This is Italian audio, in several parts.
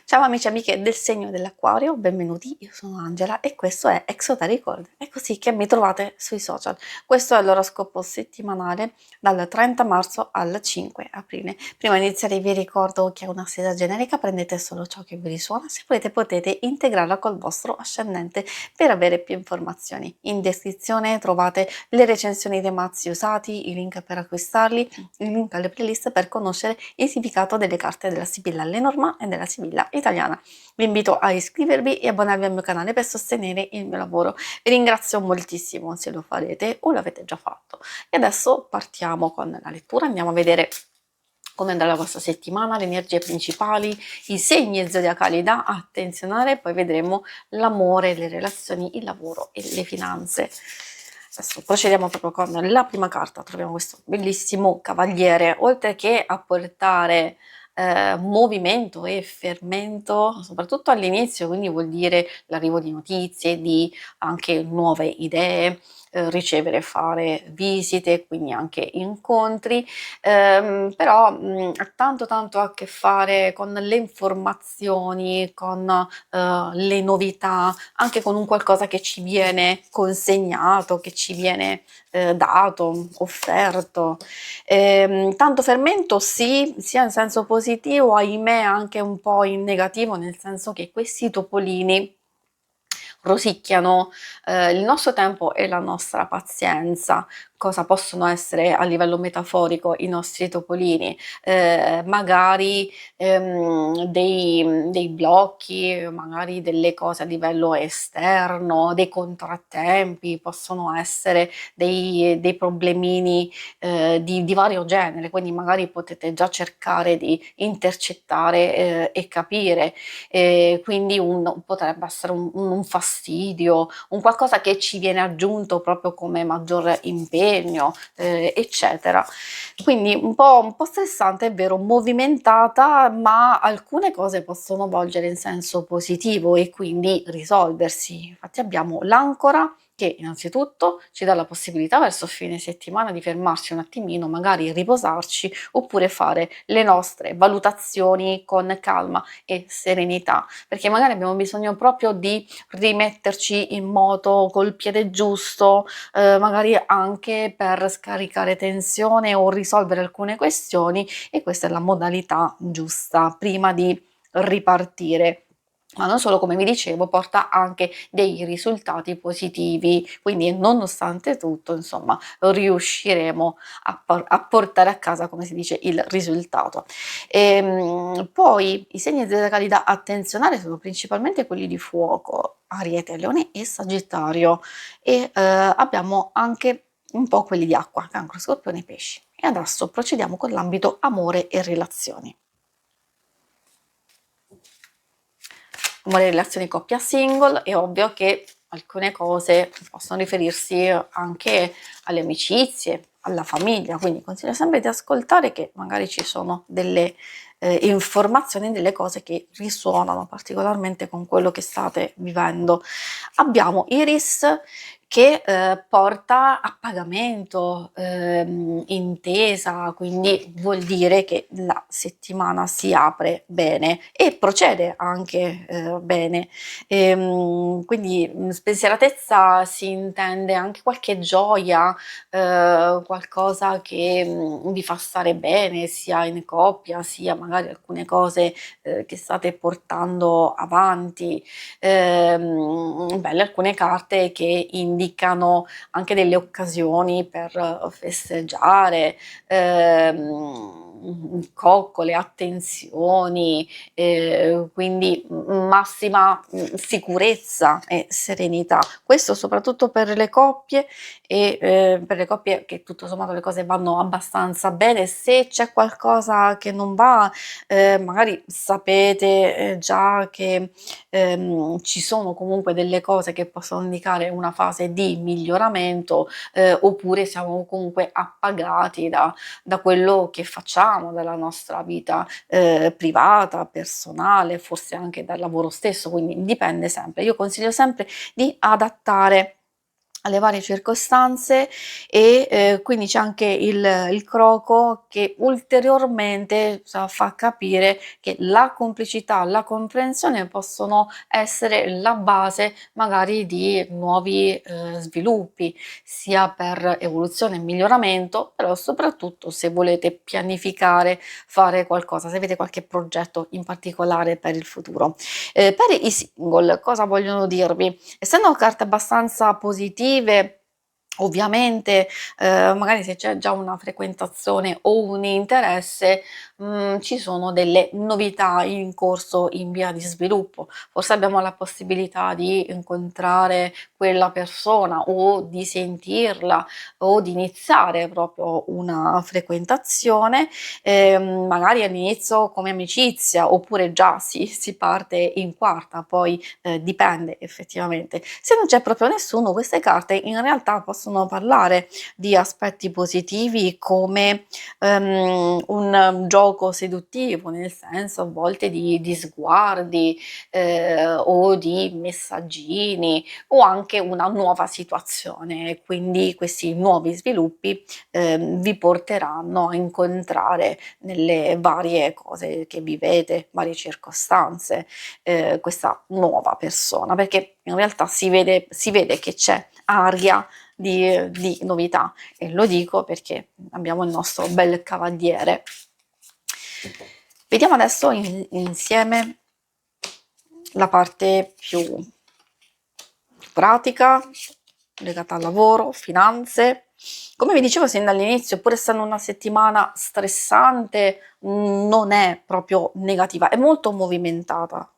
Ciao amici e amiche del segno dell'Acquario, benvenuti, io sono Angela e questo è Exoteric. È così che mi trovate sui social. Questo è l'oroscopo settimanale dal 30 marzo al 5 aprile. Prima di iniziare vi ricordo che è una serie generica, prendete solo ciò che vi risuona, se volete potete integrarla col vostro ascendente per avere più informazioni. In descrizione trovate le recensioni dei mazzi usati, i link per acquistarli, il link alle playlist per conoscere il significato delle carte della Sibilla Lenormand e della Sibilla italiana. Vi invito a iscrivervi e abbonarvi al mio canale per sostenere il mio lavoro. Vi ringrazio moltissimo se lo farete o l'avete già fatto. E adesso partiamo con la lettura, andiamo a vedere come andrà la vostra settimana, le energie principali, i segni zodiacali da attenzionare, poi vedremo l'amore, le relazioni, il lavoro e le finanze. Adesso procediamo proprio con la prima carta, troviamo questo bellissimo cavaliere, oltre che a portare movimento e fermento, soprattutto all'inizio, quindi vuol dire l'arrivo di notizie, di anche nuove idee, ricevere e fare visite, quindi anche incontri, però ha tanto a che fare con le informazioni, con le novità, anche con un qualcosa che ci viene consegnato, che ci viene dato, offerto. Tanto fermento sì, sia in senso positivo, ahimè anche un po' in negativo, nel senso che questi topolini rosicchiano il nostro tempo e la nostra pazienza. Cosa possono essere a livello metaforico i nostri topolini? Magari dei blocchi, magari delle cose a livello esterno, dei contrattempi, possono essere dei problemini di vario genere, quindi magari potete già cercare di intercettare e capire, quindi potrebbe essere un fastidio, un qualcosa che ci viene aggiunto proprio come maggior impegno, eccetera. Quindi un po' stressante, è vero, movimentata, ma alcune cose possono volgere in senso positivo e quindi risolversi. Infatti abbiamo l'ancora che innanzitutto ci dà la possibilità verso fine settimana di fermarci un attimino, magari riposarci oppure fare le nostre valutazioni con calma e serenità, perché magari abbiamo bisogno proprio di rimetterci in moto col piede giusto, magari anche per scaricare tensione o risolvere alcune questioni, e questa è la modalità giusta prima di ripartire. Ma non solo, come vi dicevo, porta anche dei risultati positivi, quindi nonostante tutto, insomma, riusciremo a portare a casa, come si dice, il risultato. Poi i segni zodiacali da attenzionare sono principalmente quelli di fuoco, Ariete, Leone e Sagittario, e abbiamo anche un po' quelli di acqua, Cancro, Scorpione e Pesci. E adesso procediamo con l'ambito amore e relazioni. Amore e relazioni coppia single, è ovvio che alcune cose possono riferirsi anche alle amicizie, alla famiglia, quindi consiglio sempre di ascoltare, che magari ci sono delle informazioni, delle cose che risuonano particolarmente con quello che state vivendo. Abbiamo Iris che porta a pagamento, intesa, quindi vuol dire che la settimana si apre bene e procede anche bene. Quindi spensieratezza si intende anche qualche gioia, qualcosa che vi fa stare bene, sia in coppia, sia magari alcune cose che state portando avanti. Belle alcune carte che indicano anche delle occasioni per festeggiare, coccole, attenzioni, quindi massima sicurezza e serenità. Questo soprattutto per le coppie, e per le coppie che tutto sommato le cose vanno abbastanza bene. Se c'è qualcosa che non va, magari sapete già che ci sono comunque delle cose che possono indicare una fase di miglioramento, oppure siamo comunque appagati da quello che facciamo, dalla nostra vita privata, personale, forse anche dal lavoro stesso, quindi dipende sempre. Io consiglio sempre di adattare alle varie circostanze e quindi c'è anche il croco che ulteriormente fa capire che la complicità, la comprensione possono essere la base magari di nuovi sviluppi, sia per evoluzione e miglioramento, però soprattutto se volete pianificare, fare qualcosa, se avete qualche progetto in particolare per il futuro. Per i single cosa vogliono dirvi? Essendo carte abbastanza positive, ovviamente, magari se c'è già una frequentazione o un interesse, ci sono delle novità in corso, in via di sviluppo. Forse abbiamo la possibilità di incontrare quella persona o di sentirla o di iniziare proprio una frequentazione, magari all'inizio come amicizia oppure già si parte in quarta, poi dipende effettivamente. Se non c'è proprio nessuno, queste carte in realtà possono parlare di aspetti positivi come un gioco seduttivo, nel senso a volte di sguardi o di messaggini o anche una nuova situazione. Quindi questi nuovi sviluppi vi porteranno a incontrare nelle varie cose che vivete, varie circostanze, questa nuova persona, perché in realtà si vede che c'è aria di novità e lo dico perché abbiamo il nostro bel cavaliere. Vediamo adesso insieme la parte più pratica, legata al lavoro, finanze. Come vi dicevo sin dall'inizio, pur essendo una settimana stressante, non è proprio negativa, è molto movimentata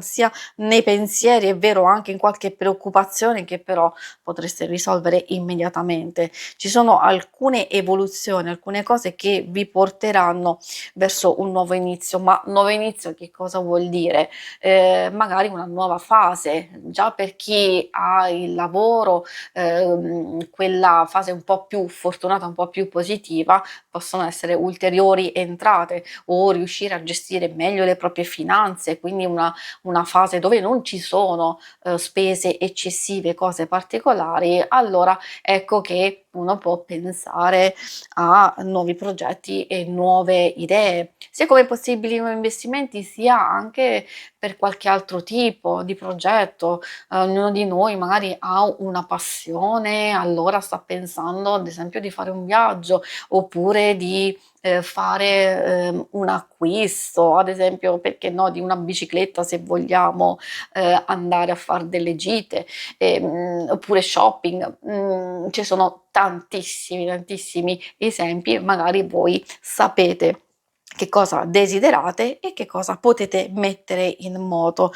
sia nei pensieri, è vero, anche in qualche preoccupazione che però potreste risolvere immediatamente. Ci sono alcune evoluzioni, alcune cose che vi porteranno verso un nuovo inizio, ma nuovo inizio che cosa vuol dire? Magari una nuova fase, già per chi ha il lavoro, quella fase un po' più fortunata, un po' più positiva, possono essere ulteriori entrate o riuscire a gestire meglio le proprie finanze, quindi una fase dove non ci sono spese eccessive, cose particolari, allora ecco che uno può pensare a nuovi progetti e nuove idee, sia come possibili nuovi investimenti, sia anche per qualche altro tipo di progetto. Ognuno di noi magari ha una passione, allora sta pensando ad esempio di fare un viaggio oppure di fare un acquisto, ad esempio, perché no, di una bicicletta se vogliamo andare a fare delle gite, oppure shopping. Ci sono tantissimi esempi, magari voi sapete che cosa desiderate e che cosa potete mettere in moto.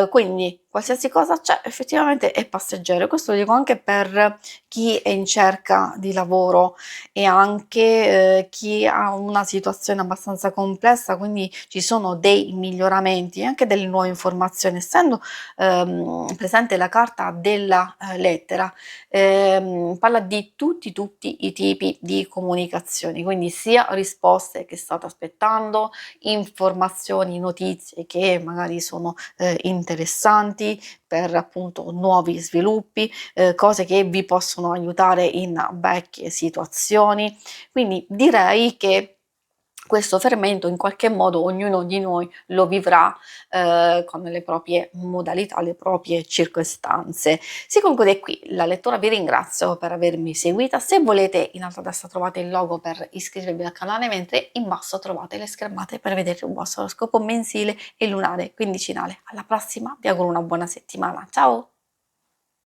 Quindi qualsiasi cosa c'è effettivamente è passeggero. Questo lo dico anche per chi è in cerca di lavoro e anche chi ha una situazione abbastanza complessa, quindi ci sono dei miglioramenti e anche delle nuove informazioni. Essendo presente la carta della lettera, parla di tutti i tipi di comunicazioni, quindi sia risposte che state aspettando, informazioni, notizie che magari sono interessanti per appunto nuovi sviluppi, cose che vi possono aiutare in vecchie situazioni. Quindi direi che questo fermento in qualche modo ognuno di noi lo vivrà con le proprie modalità, le proprie circostanze. Si conclude qui la lettura, vi ringrazio per avermi seguita. Se volete, in alto a destra trovate il logo per iscrivervi al canale, mentre in basso trovate le schermate per vedere il vostro oroscopo mensile e lunare quindicinale. Alla prossima, vi auguro una buona settimana. Ciao!